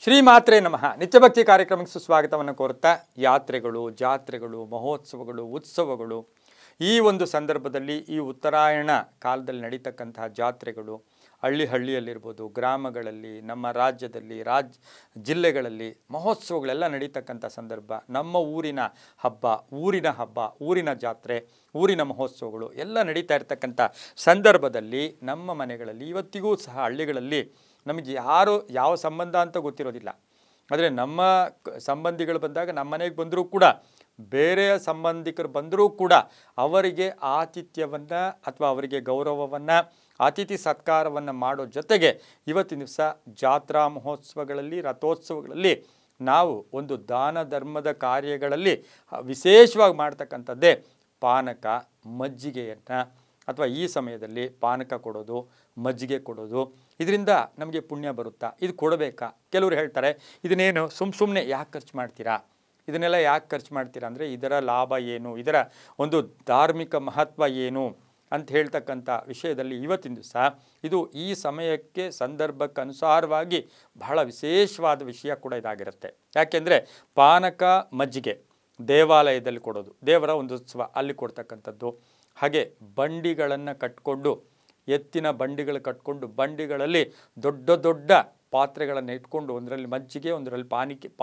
ಶ್ರೀಮಾತ್ರೆ ನಮಃ. ನಿತ್ಯಭಕ್ತಿ ಕಾರ್ಯಕ್ರಮಕ್ಕೆ ಸುಸ್ವಾಗತವನ್ನು ಕೋರುತ್ತಾ, ಯಾತ್ರೆಗಳು, ಜಾತ್ರೆಗಳು, ಮಹೋತ್ಸವಗಳು, ಉತ್ಸವಗಳು, ಈ ಒಂದು ಸಂದರ್ಭದಲ್ಲಿ ಈ ಉತ್ತರಾಯಣ ಕಾಲದಲ್ಲಿ ನಡೀತಕ್ಕಂತಹ ಜಾತ್ರೆಗಳು ಹಳ್ಳಿಯಲ್ಲಿರ್ಬೋದು, ಗ್ರಾಮಗಳಲ್ಲಿ, ನಮ್ಮ ರಾಜ್ಯದಲ್ಲಿ, ಜಿಲ್ಲೆಗಳಲ್ಲಿ ಮಹೋತ್ಸವಗಳೆಲ್ಲ ನಡೀತಕ್ಕಂಥ ಸಂದರ್ಭ. ನಮ್ಮ ಊರಿನ ಹಬ್ಬ, ಊರಿನ ಜಾತ್ರೆ, ಊರಿನ ಮಹೋತ್ಸವಗಳು ಎಲ್ಲ ನಡೀತಾ ಇರ್ತಕ್ಕಂಥ ಸಂದರ್ಭದಲ್ಲಿ ನಮ್ಮ ಮನೆಗಳಲ್ಲಿ ಇವತ್ತಿಗೂ ಸಹ ಹಳ್ಳಿಗಳಲ್ಲಿ ನಮಗೆ ಯಾವ ಸಂಬಂಧ ಅಂತ ಗೊತ್ತಿರೋದಿಲ್ಲ. ಆದರೆ ನಮ್ಮ ಸಂಬಂಧಿಗಳು ಬಂದಾಗ ನಮ್ಮ ಮನೆಗೆ ಬಂದರೂ ಕೂಡ, ಬೇರೆಯ ಸಂಬಂಧಿಕರು ಬಂದರೂ ಕೂಡ ಅವರಿಗೆ ಆತಿಥ್ಯವನ್ನು ಅಥವಾ ಅವರಿಗೆ ಗೌರವವನ್ನು, ಅತಿಥಿ ಸತ್ಕಾರವನ್ನು ಮಾಡೋ ಜೊತೆಗೆ ಇವತ್ತಿನ ದಿವಸ ಜಾತ್ರಾ ಮಹೋತ್ಸವಗಳಲ್ಲಿ, ರಥೋತ್ಸವಗಳಲ್ಲಿ ನಾವು ಒಂದು ದಾನ ಧರ್ಮದ ಕಾರ್ಯಗಳಲ್ಲಿ ವಿಶೇಷವಾಗಿ ಮಾಡ್ತಕ್ಕಂಥದ್ದೇ ಪಾನಕ, ಮಜ್ಜಿಗೆಯನ್ನು ಅಥವಾ ಈ ಸಮಯದಲ್ಲಿ ಪಾನಕ ಕೊಡೋದು, ಮಜ್ಜಿಗೆ ಕೊಡೋದು. ಇದರಿಂದ ನಮಗೆ ಪುಣ್ಯ ಬರುತ್ತಾ? ಇದು ಕೊಡಬೇಕಾ? ಕೆಲವರು ಹೇಳ್ತಾರೆ, ಇದನ್ನೇನು ಸುಮ್ಮನೆ ಯಾಕೆ ಖರ್ಚು ಮಾಡ್ತೀರಾ, ಇದನ್ನೆಲ್ಲ ಯಾಕೆ ಖರ್ಚು ಮಾಡ್ತೀರಾ ಅಂದರೆ ಇದರ ಲಾಭ ಏನು, ಇದರ ಒಂದು ಧಾರ್ಮಿಕ ಮಹತ್ವ ಏನು ಅಂತ ಹೇಳ್ತಕ್ಕಂಥ ವಿಷಯದಲ್ಲಿ ಇವತ್ತಿನ ದಿವಸ ಇದು ಈ ಸಮಯಕ್ಕೆ ಸಂದರ್ಭಕ್ಕೆ ಅನುಸಾರವಾಗಿ ಬಹಳ ವಿಶೇಷವಾದ ವಿಷಯ ಕೂಡ ಇದಾಗಿರುತ್ತೆ. ಯಾಕೆಂದರೆ ಪಾನಕ, ಮಜ್ಜಿಗೆ ದೇವಾಲಯದಲ್ಲಿ ಕೊಡೋದು, ದೇವರ ಒಂದು ಉತ್ಸವ ಅಲ್ಲಿ ಕೊಡ್ತಕ್ಕಂಥದ್ದು. ಹಾಗೆ ಬಂಡಿಗಳನ್ನು ಕಟ್ಕೊಂಡು, ಎತ್ತಿನ ಬಂಡಿಗಳು ಕಟ್ಕೊಂಡು, ಬಂಡಿಗಳಲ್ಲಿ ದೊಡ್ಡ ದೊಡ್ಡ ಪಾತ್ರೆಗಳನ್ನು ಇಟ್ಕೊಂಡು ಒಂದರಲ್ಲಿ ಮಜ್ಜಿಗೆ, ಒಂದರಲ್ಲಿ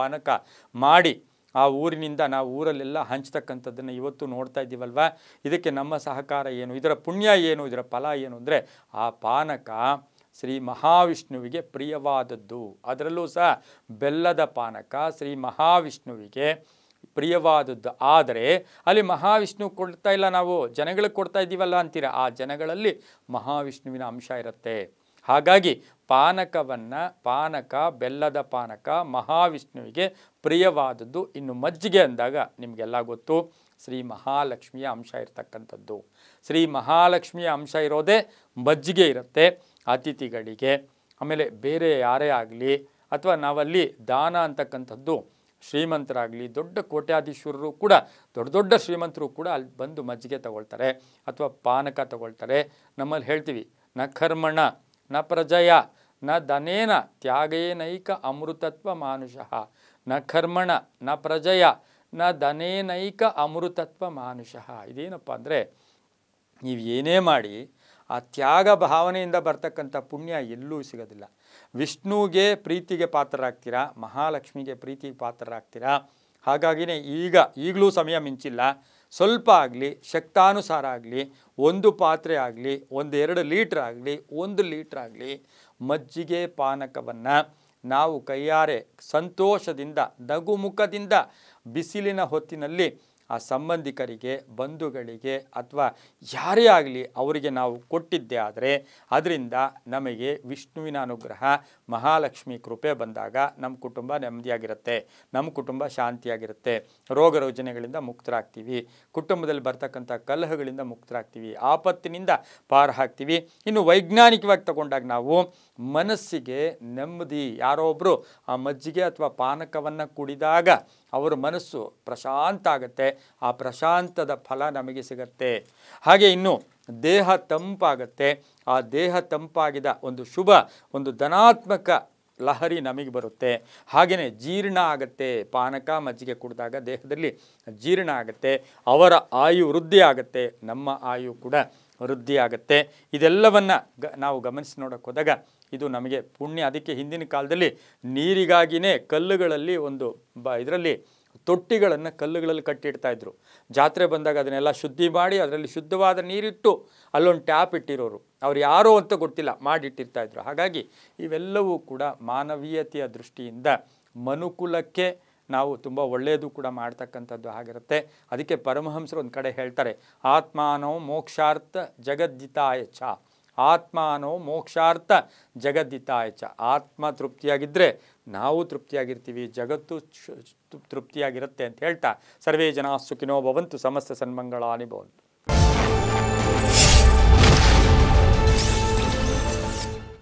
ಪಾನಕ ಮಾಡಿ ಆ ಊರಿನಿಂದ ನಾವು ಊರಲ್ಲೆಲ್ಲ ಹಂಚ್ತಕ್ಕಂಥದ್ದನ್ನು ಇವತ್ತು ನೋಡ್ತಾ ಇದ್ದೀವಲ್ವ. ಇದಕ್ಕೆ ನಮ್ಮ ಸಹಕಾರ ಏನು, ಇದರ ಪುಣ್ಯ ಏನು, ಇದರ ಫಲ ಏನು ಅಂದರೆ ಆ ಪಾನಕ ಶ್ರೀ ಮಹಾವಿಷ್ಣುವಿಗೆ ಪ್ರಿಯವಾದದ್ದು. ಅದರಲ್ಲೂ ಸಹ ಬೆಲ್ಲದ ಪಾನಕ ಶ್ರೀ ಮಹಾವಿಷ್ಣುವಿಗೆ ಪ್ರಿಯವಾದದ್ದು. ಆದರೆ ಅಲ್ಲಿ ಮಹಾವಿಷ್ಣು ಕೊಡ್ತಾ ಇಲ್ಲ, ನಾವು ಜನಗಳಿಗೆ ಕೊಡ್ತಾ ಇದ್ದೀವಲ್ಲ ಅಂತೀರ. ಆ ಜನಗಳಲ್ಲಿ ಮಹಾವಿಷ್ಣುವಿನ ಅಂಶ ಇರುತ್ತೆ. ಹಾಗಾಗಿ ಪಾನಕ, ಬೆಲ್ಲದ ಪಾನಕ ಮಹಾವಿಷ್ಣುವಿಗೆ ಪ್ರಿಯವಾದದ್ದು. ಇನ್ನು ಮಜ್ಜಿಗೆ ಅಂದಾಗ ನಿಮಗೆಲ್ಲ ಗೊತ್ತು, ಶ್ರೀ ಮಹಾಲಕ್ಷ್ಮಿಯ ಅಂಶ ಇರತಕ್ಕಂಥದ್ದು. ಶ್ರೀ ಮಹಾಲಕ್ಷ್ಮಿಯ ಅಂಶ ಇರೋದೇ ಮಜ್ಜಿಗೆ ಇರುತ್ತೆ ಅತಿಥಿಗಳಿಗೆ. ಆಮೇಲೆ ಬೇರೆ ಯಾರೇ ಆಗಲಿ ಅಥವಾ ನಾವಲ್ಲಿ ದಾನ ಅಂತಕ್ಕಂಥದ್ದು, ಶ್ರೀಮಂತರಾಗಲಿ, ದೊಡ್ಡ ಕೋಟ್ಯಾಧೀಶ್ವರರು ಕೂಡ, ದೊಡ್ಡ ಶ್ರೀಮಂತರು ಕೂಡ ಅಲ್ಲಿ ಬಂದು ಮಜ್ಜಿಗೆ ತಗೊಳ್ತಾರೆ ಅಥವಾ ಪಾನಕ ತಗೊಳ್ತಾರೆ. ನಮ್ಮಲ್ಲಿ ಹೇಳ್ತೀವಿ, ನ ಕರ್ಮಣ ನ ಪ್ರಜಯ ನ ಧನೇನ ತ್ಯಾಗೇನೈಕ ಅಮೃತತ್ವ ಮಾನುಷಃ. ನ ಕರ್ಮಣ ನ ಪ್ರಜಯ ನ ಧನೇನೈಕ ಅಮೃತತ್ವ ಮಾನುಷಃ. ಇದೇನಪ್ಪ ಅಂದರೆ, ನೀವು ಏನೇ ಮಾಡಿ ಆ ತ್ಯಾಗ ಭಾವನೆಯಿಂದ ಬರ್ತಕ್ಕಂಥ ಪುಣ್ಯ ಎಲ್ಲೂ ಸಿಗೋದಿಲ್ಲ. ವಿಷ್ಣುವಿಗೆ ಪ್ರೀತಿಗೆ ಪಾತ್ರರಾಗ್ತೀರಾ, ಮಹಾಲಕ್ಷ್ಮಿಗೆ ಪ್ರೀತಿಗೆ ಪಾತ್ರರಾಗ್ತೀರಾ. ಹಾಗಾಗಿನೇ ಈಗಲೂ ಸಮಯ ಮಿಂಚಿಲ್ಲ, ಸ್ವಲ್ಪ ಆಗಲಿ, ಶಕ್ತಾನುಸಾರ ಆಗಲಿ, ಒಂದು ಪಾತ್ರೆ ಆಗಲಿ, 1-2 ಲೀಟ್ರ್ ಆಗಲಿ, 1 ಲೀಟ್ರ್ ಆಗಲಿ ಮಜ್ಜಿಗೆ ಪಾನಕವನ್ನು ನಾವು ಕೈಯಾರೆ ಸಂತೋಷದಿಂದ, ನಗುಮುಖದಿಂದ ಬಿಸಿಲಿನ ಹೊತ್ತಿನಲ್ಲಿ ಆ ಸಂಬಂಧಿಕರಿಗೆ, ಬಂಧುಗಳಿಗೆ ಅಥವಾ ಯಾರೇ ಆಗಲಿ ಅವರಿಗೆ ನಾವು ಕೊಟ್ಟಿದ್ದೇ ಆದರೆ ಅದರಿಂದ ನಮಗೆ ವಿಷ್ಣುವಿನ ಅನುಗ್ರಹ, ಮಹಾಲಕ್ಷ್ಮಿ ಕೃಪೆ ಬಂದಾಗ ನಮ್ಮ ಕುಟುಂಬ ನೆಮ್ಮದಿಯಾಗಿರುತ್ತೆ, ನಮ್ಮ ಕುಟುಂಬ ಶಾಂತಿಯಾಗಿರುತ್ತೆ, ರೋಗ ರುಜಿನಗಳಿಂದ ಮುಕ್ತರಾಗ್ತೀವಿ, ಕುಟುಂಬದಲ್ಲಿ ಬರ್ತಕ್ಕಂಥ ಕಲಹಗಳಿಂದ ಮುಕ್ತರಾಗ್ತೀವಿ, ಆಪತ್ತಿನಿಂದ ಪಾರು ಹಾಕ್ತೀವಿ. ಇನ್ನು ವೈಜ್ಞಾನಿಕವಾಗಿ ತಗೊಂಡಾಗ ನಾವು ಮನಸ್ಸಿಗೆ ನೆಮ್ಮದಿ, ಯಾರೋ ಒಬ್ಬರು ಆ ಮಜ್ಜಿಗೆ ಅಥವಾ ಪಾನಕವನ್ನು ಕುಡಿದಾಗ ಅವರ ಮನಸ್ಸು ಪ್ರಶಾಂತ ಆಗುತ್ತೆ, ಆ ಪ್ರಶಾಂತದ ಫಲ ನಮಗೆ ಸಿಗತ್ತೆ. ಹಾಗೆ ಇನ್ನು ದೇಹ ತಂಪಾಗತ್ತೆ, ಆ ದೇಹ ತಂಪಾಗಿದ ಒಂದು ಧನಾತ್ಮಕ ಲಹರಿ ನಮಗೆ ಬರುತ್ತೆ. ಹಾಗೆಯೇ ಜೀರ್ಣ ಆಗುತ್ತೆ, ಪಾನಕ ಮಜ್ಜಿಗೆ ಕುಡಿದಾಗ ದೇಹದಲ್ಲಿ ಜೀರ್ಣ ಆಗುತ್ತೆ, ಅವರ ಆಯು ವೃದ್ಧಿ ಆಗುತ್ತೆ, ನಮ್ಮ ಆಯು ಕೂಡ ವೃದ್ಧಿ ಆಗುತ್ತೆ. ಇದೆಲ್ಲವನ್ನು ನಾವು ಗಮನಿಸಿ ನೋಡೋಕ್ಕೆ ಹೋದಾಗ ಇದು ನಮಗೆ ಪುಣ್ಯ. ಅದಕ್ಕೆ ಹಿಂದಿನ ಕಾಲದಲ್ಲಿ ನೀರಿಗಾಗಿಯೇ ಕಲ್ಲುಗಳಲ್ಲಿ ಇದರಲ್ಲಿ ತೊಟ್ಟಿಗಳನ್ನು ಕಲ್ಲುಗಳಲ್ಲಿ ಕಟ್ಟಿಡ್ತಾಯಿದ್ರು. ಜಾತ್ರೆ ಬಂದಾಗ ಅದನ್ನೆಲ್ಲ ಶುದ್ಧಿ ಮಾಡಿ ಅದರಲ್ಲಿ ಶುದ್ಧವಾದ ನೀರಿಟ್ಟು ಅಲ್ಲೊಂದು ಟ್ಯಾಪ್ ಇಟ್ಟಿರೋರು, ಅವ್ರು ಯಾರೋ ಅಂತ ಗೊತ್ತಿಲ್ಲ, ಮಾಡಿಟ್ಟಿರ್ತಾಯಿದ್ರು. ಹಾಗಾಗಿ ಇವೆಲ್ಲವೂ ಕೂಡ ಮಾನವೀಯತೆಯ ದೃಷ್ಟಿಯಿಂದ ಮನುಕುಲಕ್ಕೆ ನಾವು ತುಂಬ ಒಳ್ಳೆಯದು ಕೂಡ ಮಾಡ್ತಕ್ಕಂಥದ್ದು ಆಗಿರುತ್ತೆ. ಅದಕ್ಕೆ ಪರಮಹಂಸರು ಒಂದು ಕಡೆ ಹೇಳ್ತಾರೆ, ಆತ್ಮಾನೋ ಮೋಕ್ಷಾರ್ಥ ಜಗದ್ದಿತಾಯ ಚ. ಆತ್ಮಾನೋ ಮೋಕ್ಷಾರ್ಥ ಜಗದ್ದಿತಾಯ ಚ. ಆತ್ಮ ತೃಪ್ತಿಯಾಗಿದ್ದರೆ ನಾವು ತೃಪ್ತಿಯಾಗಿರ್ತೀವಿ, ಜಗತ್ತು ತೃಪ್ತಿಯಾಗಿರುತ್ತೆ ಅಂತ ಹೇಳ್ತಾ, ಸರ್ವೇ ಜನಾಃ ಸುಖಿನೋ ಭವಂತು, ಸಮಸ್ತ ಸನ್ಮಂಗಳಾನಿ ಭವಂತು.